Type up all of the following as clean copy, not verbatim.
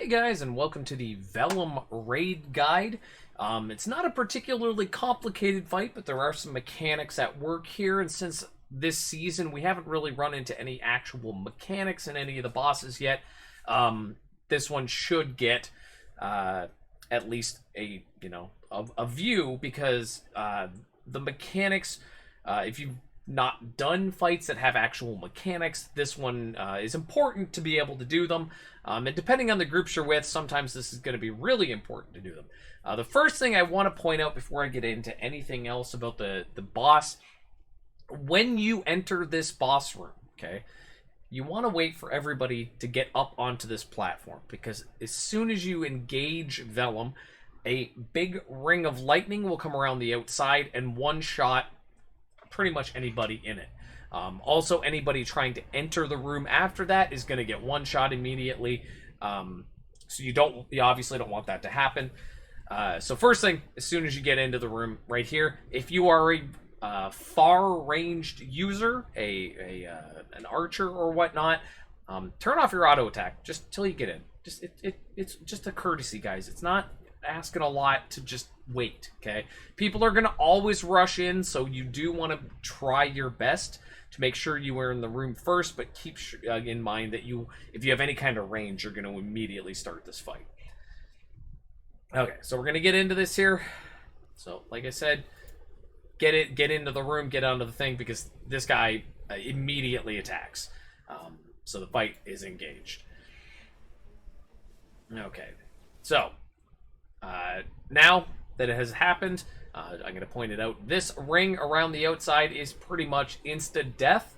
Hey guys, and welcome to the Vilam raid guide. It's not a particularly complicated fight, but there are some mechanics at work here, and since this season we haven't really run into any actual mechanics in any of the bosses yet, this one should get at least a view, because the mechanics, if you've not done fights that have actual mechanics, this one is important to be able to do them. And depending on the groups you're with, sometimes this is going to be really important to do them. The first thing I want to point out before I get into anything else about the boss, when you enter this boss room, okay, you want to wait for everybody to get up onto this platform, because as soon as you engage Vilam, a big ring of lightning will come around the outside and one-shot pretty much anybody in it. Also, anybody trying to enter the room after that is going to get one shot immediately. So you obviously don't want that to happen. So first thing, as soon as you get into the room right here, if you are a far-ranged user, an archer or whatnot, turn off your auto attack just till you get in. It's just a courtesy, guys. It's not asking a lot to just wait, okay? People are going to always rush in, so you do want to try your best to make sure you are in the room first, but keep in mind that if you have any kind of range, you're going to immediately start this fight. Okay, so we're going to get into this here. So, like I said, get into the room, get onto the thing, because this guy immediately attacks. So the fight is engaged. Okay, so now that it has happened, I'm going to point it out. This ring around the outside is pretty much instant death.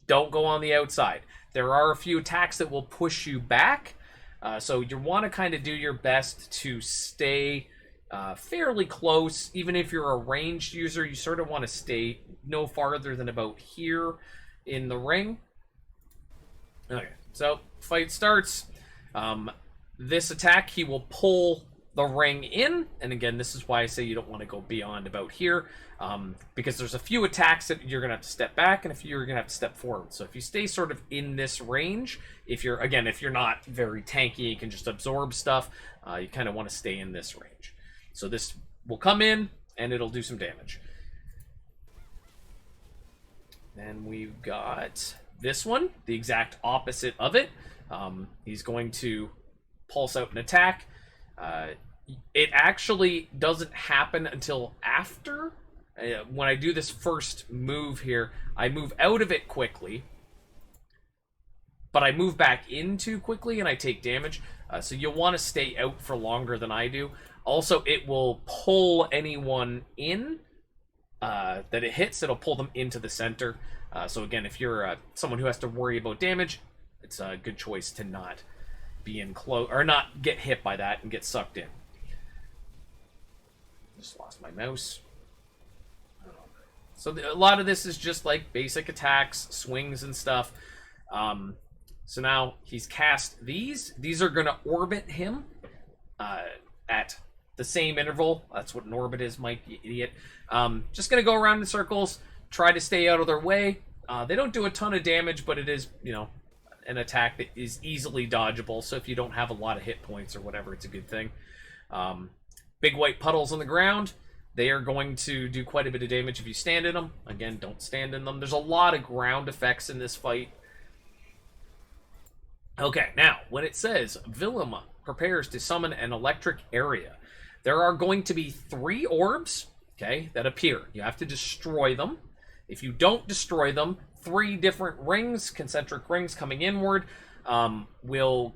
Don't go on the outside. There are a few attacks that will push you back, so you want to kind of do your best to stay fairly close. Even if you're a ranged user, you sort of want to stay no farther than about here in the ring. Okay, so fight starts. This attack, he will pull the ring in, and again, this is why I say you don't want to go beyond about here, because there's a few attacks that you're gonna have to step back, and a few you're gonna have to step forward. So if you stay sort of in this range, if you're not very tanky, you can just absorb stuff, you kind of want to stay in this range. So this will come in and it'll do some damage. Then we've got this one, the exact opposite of it. He's going to pulse out an attack. It actually doesn't happen until after. When I do this first move here, I move out of it quickly, but I move back in too quickly and I take damage. So you'll want to stay out for longer than I do. Also, it will pull anyone in that it hits. It'll pull them into the center. So again, if you're someone who has to worry about damage, it's a good choice to not be in close, or not get hit by that and get sucked in. Just lost my mouse. So a lot of this is just like basic attacks, swings and stuff. So now he's cast these. These are going to orbit him at the same interval. That's what an orbit is, Mike, you idiot. Just going to go around in circles, try to stay out of their way. They don't do a ton of damage, but it is, an attack that is easily dodgeable, so if you don't have a lot of hit points or whatever, it's a good thing. Big white puddles on the ground, they are going to do quite a bit of damage if you stand in them. Again, don't stand in them. There's a lot of ground effects in this fight. Okay, now, when it says Vilam prepares to summon an electric area, there are going to be 3 orbs, okay, that appear. You have to destroy them. If you don't destroy them, 3 different rings, concentric rings coming inward, will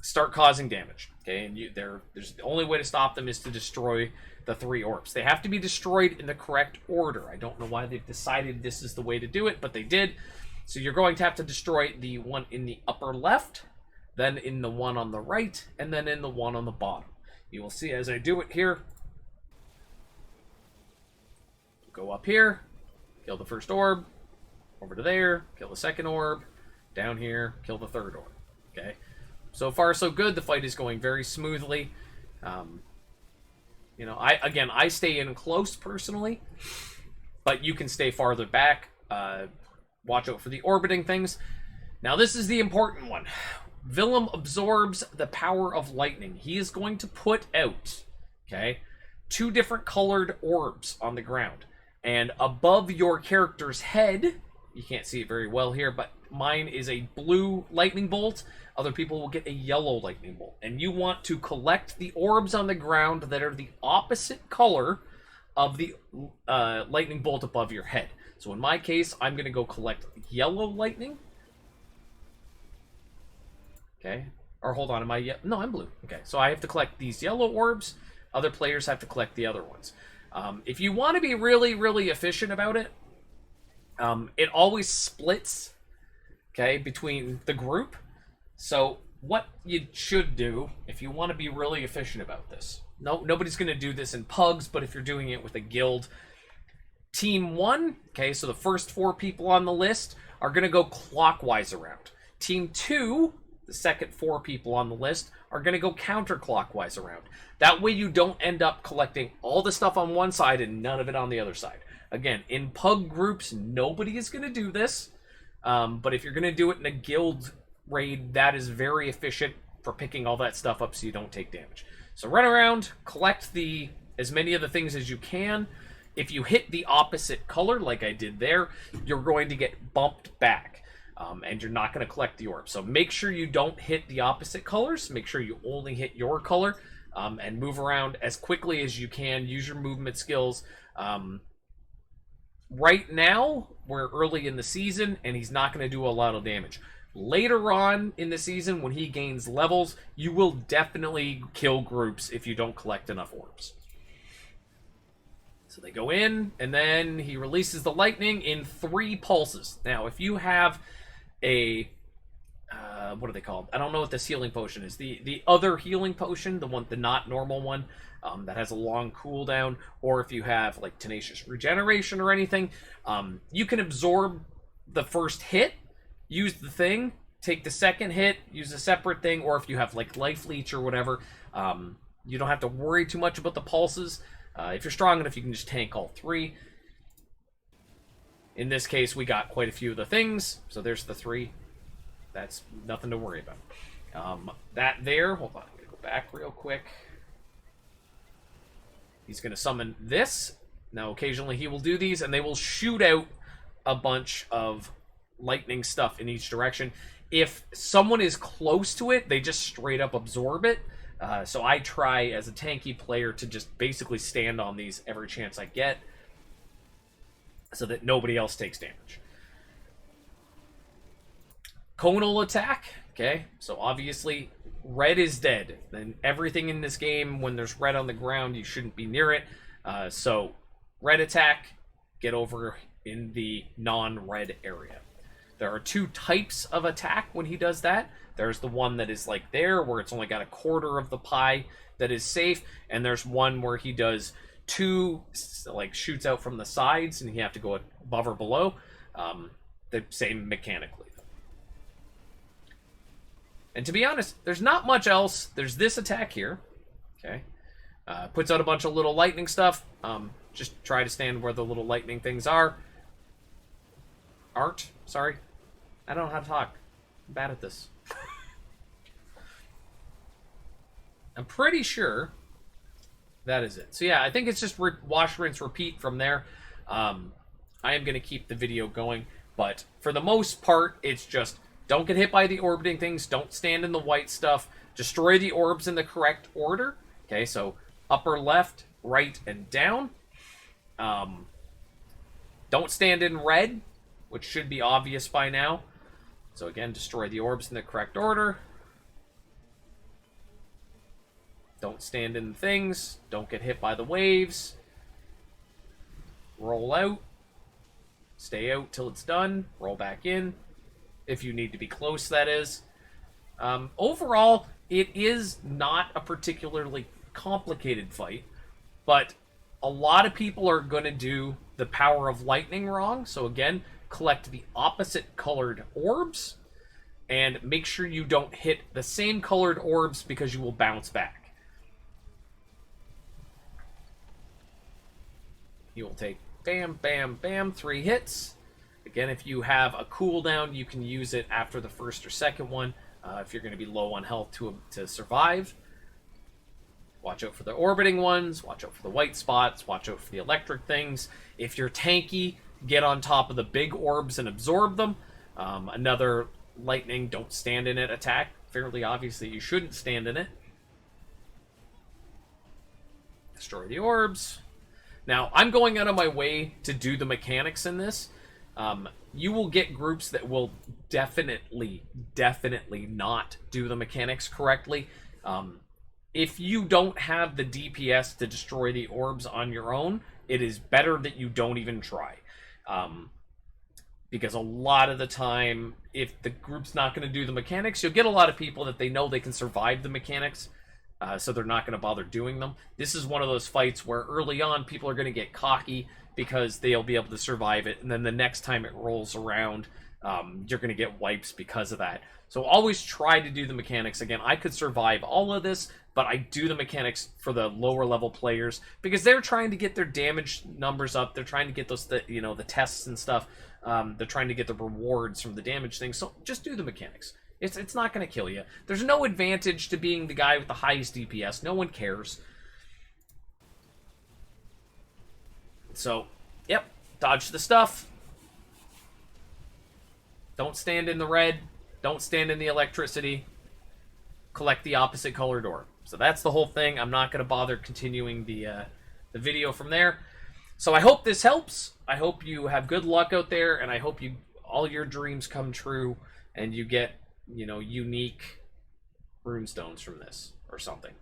start causing damage. Okay, and there's the only way to stop them is to destroy the 3 orbs. They have to be destroyed in the correct order. I don't know why they've decided this is the way to do it, but they did. So you're going to have to destroy the one in the upper left, then in the one on the right, and then in the one on the bottom. You will see as I do it here. Go up here, kill the first orb. Over to there, kill the second orb. Down here, kill the third orb. Okay? So far, so good. The fight is going very smoothly. I stay in close personally, but you can stay farther back. Watch out for the orbiting things. Now, this is the important one. Vilam absorbs the power of lightning. He is going to put out, okay, 2 different colored orbs on the ground. And above your character's head, you can't see it very well here, but mine is a blue lightning bolt. Other people will get a yellow lightning bolt. And you want to collect the orbs on the ground that are the opposite color of the lightning bolt above your head. So in my case, I'm going to go collect yellow lightning. Okay. Or hold on, no, I'm blue. Okay, so I have to collect these yellow orbs. Other players have to collect the other ones. If you want to be really, really efficient about it, it always splits, okay, between the group. So what you should do, if you want to be really efficient about this, nobody's going to do this in pugs, but if you're doing it with a guild, Team 1, okay, so the first 4 people on the list are going to go clockwise around. Team 2, the second 4 people on the list, are going to go counterclockwise around. That way you don't end up collecting all the stuff on one side and none of it on the other side. Again, in pug groups, nobody is going to do this, but if you're going to do it in a guild raid, that is very efficient for picking all that stuff up so you don't take damage. So run around, collect as many of the things as you can. If you hit the opposite color, like I did there, you're going to get bumped back, and you're not going to collect the orb. So make sure you don't hit the opposite colors. Make sure you only hit your color, and move around as quickly as you can. Use your movement skills. Right now, we're early in the season, and he's not going to do a lot of damage. Later on in the season, when he gains levels, you will definitely kill groups if you don't collect enough orbs. So they go in, and then he releases the lightning in 3 pulses. Now, if you have a... what are they called? I don't know what this healing potion is. The other healing potion, the not normal one, that has a long cooldown, or if you have like tenacious regeneration or anything, you can absorb the first hit, use the thing, take the second hit, use a separate thing, or if you have like life leech or whatever, you don't have to worry too much about the pulses. If you're strong enough, you can just tank all 3. In this case, we got quite a few of the things, so there's the 3. That's nothing to worry about. That there, hold on, I'm going to go back real quick. He's going to summon this. Now, occasionally he will do these, and they will shoot out a bunch of lightning stuff in each direction. If someone is close to it, they just straight up absorb it. So I try, as a tanky player, to just basically stand on these every chance I get so that nobody else takes damage. Conal attack, okay, so obviously red is dead. Then everything in this game, when there's red on the ground, you shouldn't be near it. So red attack, get over in the non-red area. There are 2 types of attack when he does that. There's the one that is like there, where it's only got a quarter of the pie that is safe, and there's one where he does 2, like, shoots out from the sides, and you have to go above or below. The same mechanically. And to be honest, there's not much else. There's this attack here, okay? Puts out a bunch of little lightning stuff. Just try to stand where the little lightning things are. Sorry. I don't know how to talk. I'm bad at this. I'm pretty sure that is it. So yeah, I think it's just wash, rinse, repeat from there. I am going to keep the video going, but for the most part, it's just don't get hit by the orbiting things, don't stand in the white stuff, destroy the orbs in the correct order. Okay, so upper left, right, and down. Don't stand in red, which should be obvious by now. So again, destroy the orbs in the correct order. Don't stand in things. Don't get hit by the waves. Roll out. Stay out till it's done. Roll back in. If you need to be close, that is. Overall, it is not a particularly complicated fight, but a lot of people are going to do the power of lightning wrong. So again, collect the opposite colored orbs, and make sure you don't hit the same colored orbs because you will bounce back. You will take bam, bam, bam, 3 hits. Again, if you have a cooldown, you can use it after the first or second one. if you're going to be low on health to survive. Watch out for the orbiting ones. Watch out for the white spots. Watch out for the electric things. If you're tanky, get on top of the big orbs and absorb them. Another lightning, don't stand in it attack. Fairly obviously, you shouldn't stand in it. Destroy the orbs. Now, I'm going out of my way to do the mechanics in this. You will get groups that will definitely not do the mechanics correctly. If you don't have the DPS to destroy the orbs on your own, it is better that you don't even try. Because a lot of the time, if the group's not going to do the mechanics, you'll get a lot of people that they know they can survive the mechanics, so they're not going to bother doing them. This is one of those fights where early on, people are going to get cocky because they'll be able to survive it, and then the next time it rolls around, you're going to get wipes because of that. So always try to do the mechanics. Again, I could survive all of this, but I do the mechanics for the lower level players because they're trying to get their damage numbers up. They're trying to get those, the tests and stuff. They're trying to get the rewards from the damage thing. So just do the mechanics. It's not going to kill you. There's no advantage to being the guy with the highest DPS. No one cares. So, yep, dodge the stuff. Don't stand in the red. Don't stand in the electricity. Collect the opposite colored orb. So that's the whole thing. I'm not going to bother continuing the video from there. So I hope this helps. I hope you have good luck out there, and I hope all your dreams come true, and you get, unique runestones from this or something.